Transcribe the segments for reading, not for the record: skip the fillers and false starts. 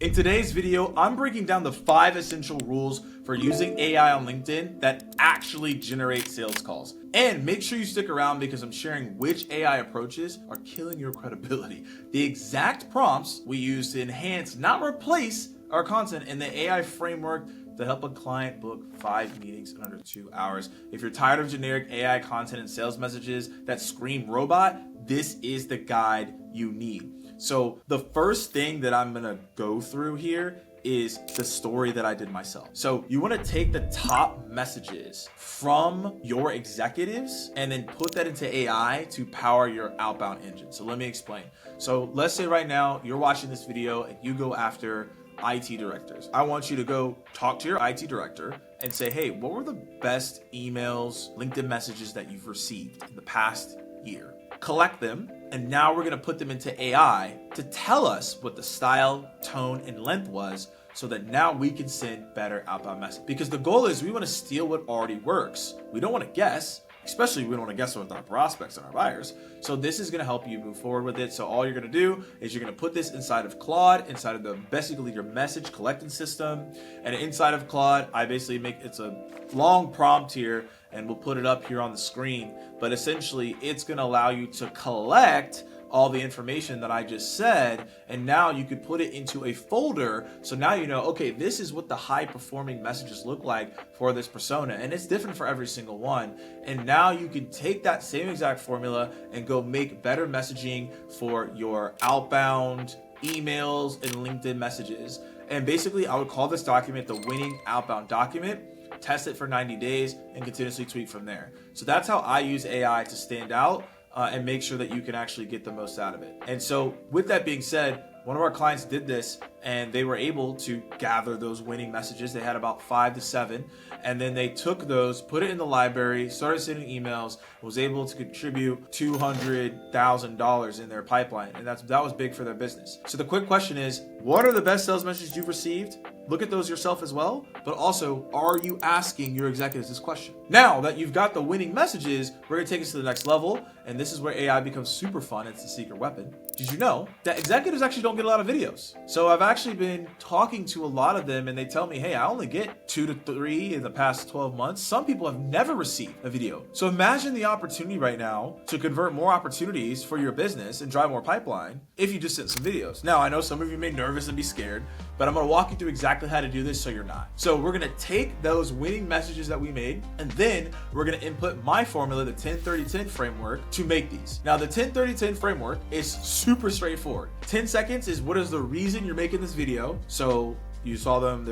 In today's video, I'm breaking down the 5 essential rules for using AI on LinkedIn that actually generate sales calls. And make sure you stick around because I'm sharing which AI approaches are killing your credibility. The exact prompts we use to enhance, not replace, our content in the AI framework to help a client book 5 meetings in under 2 hours. If you're tired of generic AI content and sales messages that scream robot, this is the guide you need. So the first thing that I'm gonna go through here is the story that I did myself. So you wanna take the top messages from your executives and then put that into AI to power your outbound engine. So let me explain. So let's say right now you're watching this video and you go after IT directors. I want you to go talk to your IT director and say, hey, what were the best emails, LinkedIn messages that you've received in the past year? Collect them, and now we're gonna put them into AI to tell us what the style, tone, and length was so that now we can send better outbound messages. Because the goal is we wanna steal what already works. We don't wanna guess, especially we don't wanna guess with our prospects and our buyers. So this is gonna help you move forward with it. So all you're gonna do is you're gonna put this inside of Claude, inside of basically your message collecting system. And inside of Claude, I basically it's a long prompt here, and we'll put it up here on the screen. But essentially, it's gonna allow you to collect all the information that I just said, and now you could put it into a folder. So now you know, okay, this is what the high performing messages look like for this persona, and it's different for every single one. And now you can take that same exact formula and go make better messaging for your outbound emails and LinkedIn messages. And basically, I would call this document the winning outbound document. Test it for 90 days and continuously tweak from there. So that's how I use AI to stand out and make sure that you can actually get the most out of it. And so with that being said, one of our clients did this and they were able to gather those winning messages. They had about 5 to 7. And then they took those, put it in the library, started sending emails, was able to contribute $200,000 in their pipeline. And that was big for their business. So the quick question is, what are the best sales messages you've received? Look at those yourself as well, but also, are you asking your executives this question? Now that you've got the winning messages, we're gonna take us to the next level, and this is where AI becomes super fun. It's the secret weapon. Did you know that executives actually don't get a lot of videos? So I've actually been talking to a lot of them, and they tell me, hey, I only get 2 to 3 in the past 12 months. Some people have never received a video. So imagine the opportunity right now to convert more opportunities for your business and drive more pipeline if you just sent some videos. Now, I know some of you may be nervous and be scared, but I'm gonna walk you through exactly how to do this so you're not. So we're gonna take those winning messages that we made, and then we're gonna input my formula, the 10-30-10 framework, to make these. Now, the 10-30-10 framework is super straightforward. 10 seconds is what is the reason you're making this video. So you saw them,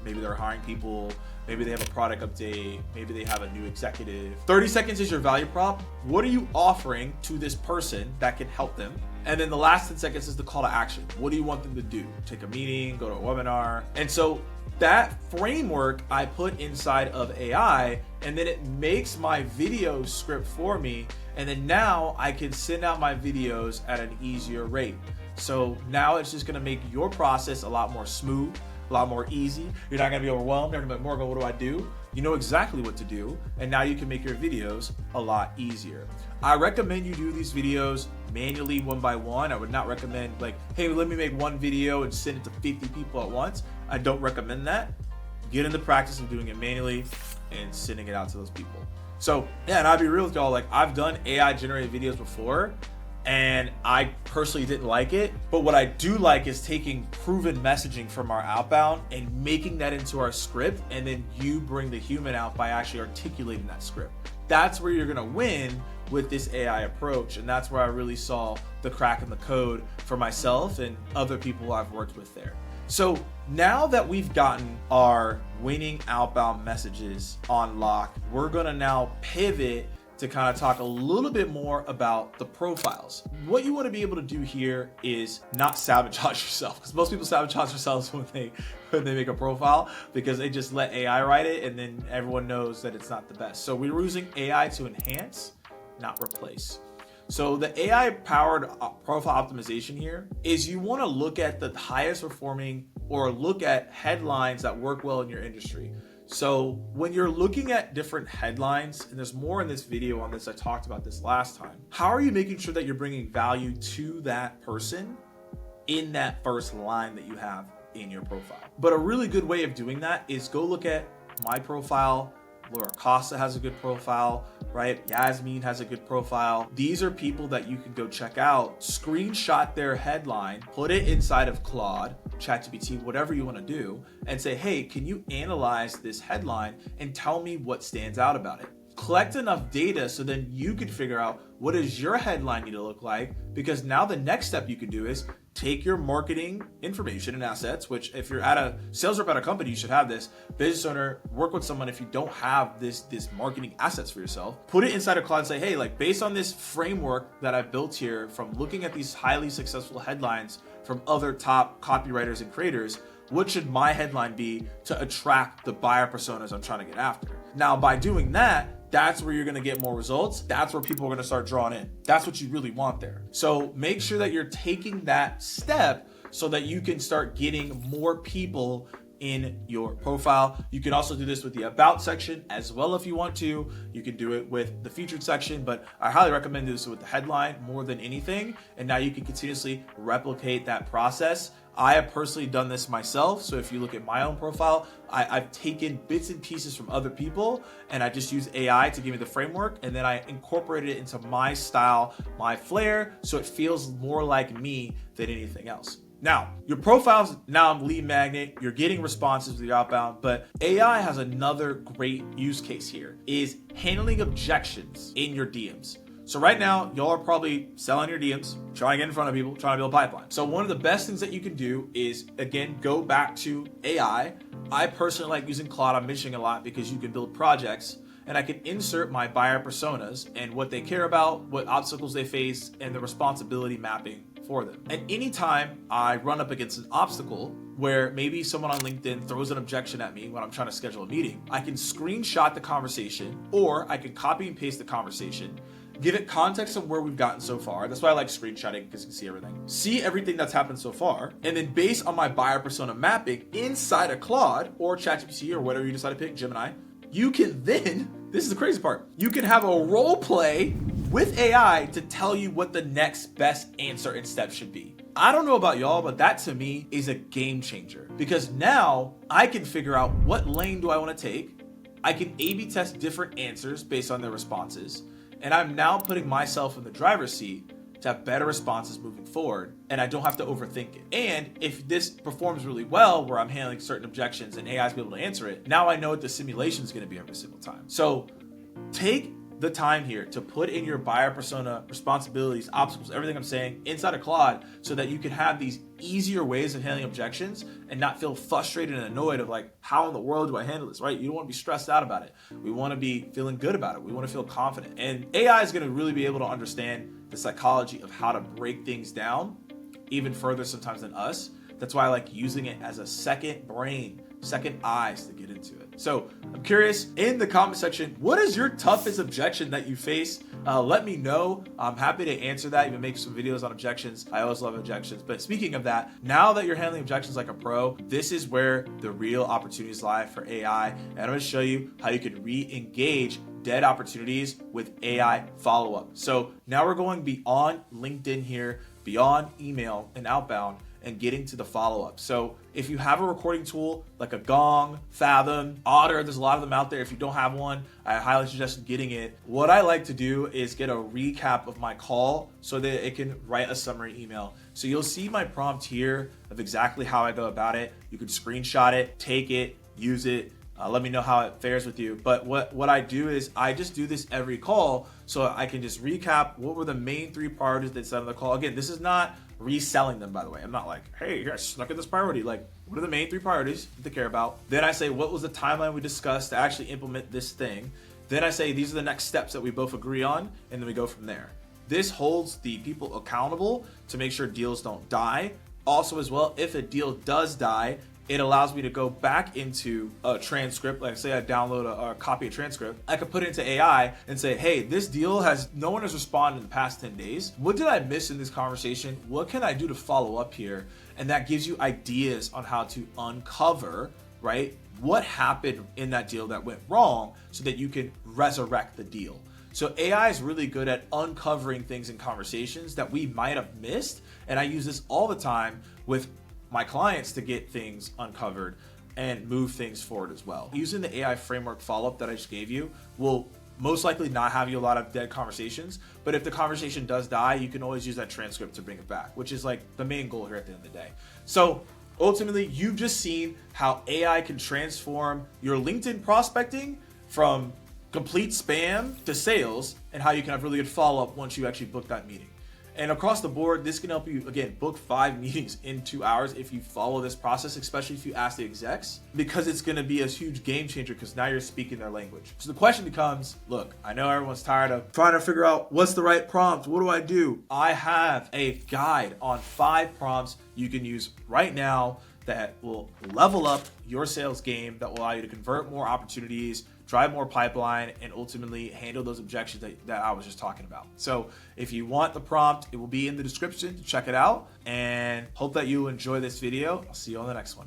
maybe they're hiring people, maybe they have a product update, maybe they have a new executive. 30 seconds is your value prop. What are you offering to this person that can help them? And then the last 10 seconds is the call to action. What do you want them to do? Take a meeting, go to a webinar. And so that framework I put inside of AI, and then it makes my video script for me. And then now I can send out my videos at an easier rate. So now it's just gonna make your process a lot more smooth, a lot more easy. You're not gonna be overwhelmed. You're gonna be like, Morgan, what do I do? You know exactly what to do. And now you can make your videos a lot easier. I recommend you do these videos manually one by one. I would not recommend like, hey, let me make one video and send it to 50 people at once. I don't recommend that. Get in the practice of doing it manually and sending it out to those people. So yeah, and I'll be real with y'all, like I've done AI generated videos before and I personally didn't like it. But what I do like is taking proven messaging from our outbound and making that into our script, and then you bring the human out by actually articulating that script. That's where you're gonna win with this AI approach, and that's where I really saw the crack in the code for myself and other people I've worked with there. So now that we've gotten our winning outbound messages on lock, we're gonna now pivot to kind of talk a little bit more about the profiles. What you want to be able to do here is not sabotage yourself, because most people sabotage themselves when they make a profile because they just let AI write it and then everyone knows that it's not the best. So we're using AI to enhance, not replace. So the AI powered profile optimization here is you want to look at the highest performing or look at headlines that work well in your industry. So when you're looking at different headlines, and there's more in this video on this, I talked about this last time, how are you making sure that you're bringing value to that person in that first line that you have in your profile. But a really good way of doing that is go look at my profile. Laura Costa has a good profile, right? Yasmin has a good profile. These are people that you can go check out, screenshot their headline, put it inside of Claude, ChatGPT, whatever you want to do, and say, hey, can you analyze this headline and tell me what stands out about it? Collect enough data so then you can figure out what does your headline need to look like, because now the next step you can do is take your marketing information and assets, which if you're at a sales rep at a company, you should have this. Business owner, work with someone if you don't have this marketing assets for yourself. Put it inside of Claude and say, hey, like based on this framework that I've built here from looking at these highly successful headlines from other top copywriters and creators, what should my headline be to attract the buyer personas I'm trying to get after? Now, by doing that, that's where you're going to get more results. That's where people are going to start drawing in. That's what you really want there. So make sure that you're taking that step so that you can start getting more people in your profile. You can also do this with the about section as well if you want to. You can do it with the featured section, but I highly recommend this with the headline more than anything. And now you can continuously replicate that process. I have personally done this myself. So if you look at my own profile, I've taken bits and pieces from other people and I just use AI to give me the framework. And then I incorporated it into my style, my flair. So it feels more like me than anything else. Now, your profile's now a lead magnet, you're getting responses with your outbound, but AI has another great use case here, is handling objections in your DMs. So right now, y'all are probably selling your DMs, trying to get in front of people, trying to build a pipeline. So one of the best things that you can do is, again, go back to AI. I personally like using Claude, I'm mentioning a lot because you can build projects and I can insert my buyer personas and what they care about, what obstacles they face, and the responsibility mapping for them. And anytime I run up against an obstacle where maybe someone on LinkedIn throws an objection at me when I'm trying to schedule a meeting, I can screenshot the conversation or I can copy and paste the conversation, give it context of where we've gotten so far. That's why I like screenshotting because you can see everything. See everything that's happened so far. And then based on my buyer persona mapping inside of Claude or ChatGPT or whatever you decide to pick, Gemini, you can then, this is the crazy part, you can have a role play with AI to tell you what the next best answer and step should be. I don't know about y'all, but that to me is a game changer because now I can figure out what lane do I want to take. I can A/B test different answers based on their responses. And I'm now putting myself in the driver's seat to have better responses moving forward, and I don't have to overthink it. And if this performs really well, where I'm handling certain objections and AI is able to answer it, now I know what the simulation is going to be every single time. So take the time here to put in your buyer persona, responsibilities, obstacles, everything I'm saying inside of Claude so that you can have these easier ways of handling objections and not feel frustrated and annoyed of like, how in the world do I handle this, right? You don't want to be stressed out about it. We want to be feeling good about it. We want to feel confident. And AI is going to really be able to understand the psychology of how to break things down even further sometimes than us. That's why I like using it as a second brain, second eyes to get into it. So I'm curious, in the comment section, what is your toughest objection that you face? Let me know. I'm happy to answer that, even make some videos on objections. I always love objections. But speaking of that, now that you're handling objections like a pro, this is where the real opportunities lie for AI. And I'm going to show you how you can re-engage dead opportunities with AI follow-up. So now we're going beyond LinkedIn here, beyond email and outbound, and getting to the follow-up. So if you have a recording tool like a Gong, Fathom, Otter, there's a lot of them out there. If you don't have one, I highly suggest getting it. What I like to do is get a recap of my call so that it can write a summary email. So you'll see my prompt here of exactly how I go about it. You can screenshot it, take it, use it. Let me know how it fares with you. But what I do is I just do this every call so I can just recap what were the main 3 priorities they said on the call. Again, this is not reselling them, by the way. I'm not like, hey, here, I snuck in this priority. Like, what are the main 3 priorities that they care about? Then I say, what was the timeline we discussed to actually implement this thing? Then I say, these are the next steps that we both agree on, and then we go from there. This holds the people accountable to make sure deals don't die. Also as well, if a deal does die, it allows me to go back into a transcript. Like say I download a copy of transcript, I could put it into AI and say, hey, this deal no one has responded in the past 10 days. What did I miss in this conversation? What can I do to follow up here? And that gives you ideas on how to uncover, right, what happened in that deal that went wrong so that you can resurrect the deal. So AI is really good at uncovering things in conversations that we might have missed. And I use this all the time with my clients to get things uncovered and move things forward as well. Using the AI framework follow-up that I just gave you will most likely not have you a lot of dead conversations, but if the conversation does die, you can always use that transcript to bring it back, which is like the main goal here at the end of the day. So ultimately, you've just seen how AI can transform your LinkedIn prospecting from complete spam to sales, and how you can have really good follow-up once you actually book that meeting. And across the board, this can help you, again, book 5 meetings in 2 hours if you follow this process, especially if you ask the execs, because it's going to be a huge game changer because now you're speaking their language. So the question becomes, look, I know everyone's tired of trying to figure out what's the right prompt. What do I do? I have a guide on 5 prompts you can use right now that will level up your sales game, that will allow you to convert more opportunities, drive more pipeline, and ultimately handle those objections that I was just talking about. So if you want the prompt, it will be in the description to check it out, and hope that you enjoy this video. I'll see you on the next one.